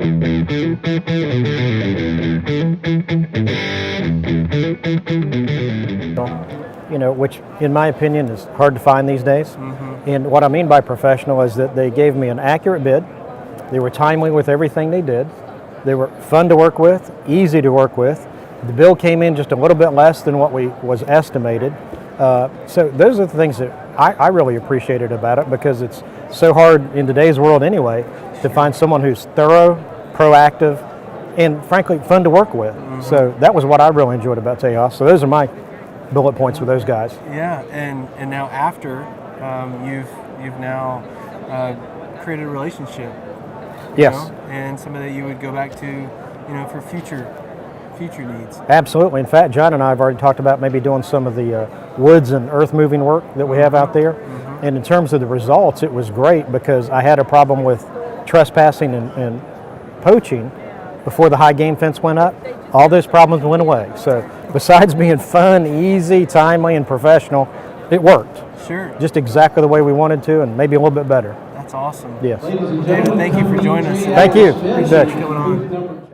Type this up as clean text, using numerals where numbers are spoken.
You know, which in my opinion is hard to find these days. And what I mean by professional is that they gave me an accurate bid. They were timely with everything they did. They were fun to work with, easy to work with. The bill came in just a little bit less than what was estimated. So those are the things that I really appreciated about it, because it's so hard in today's world anyway to find someone who's thorough, proactive, and frankly fun to work with. So that was what I really enjoyed about Tejas. So those are my bullet points with those guys. Yeah, and now after you've now created a relationship. Yes. You know, and somebody that you would go back to, you know, for future needs. Absolutely. In fact, John and I have already talked about maybe doing some of the woods and earth moving work that we have out there. And in terms of the results, it was great, because I had a problem with trespassing and poaching before the high game fence went up. All those problems went away. So besides being fun, easy, timely, and professional, it worked. Sure. Just exactly the way we wanted to, and maybe a little bit better. That's awesome. Yes. David, thank you for joining us. Thank you. Appreciate you coming on.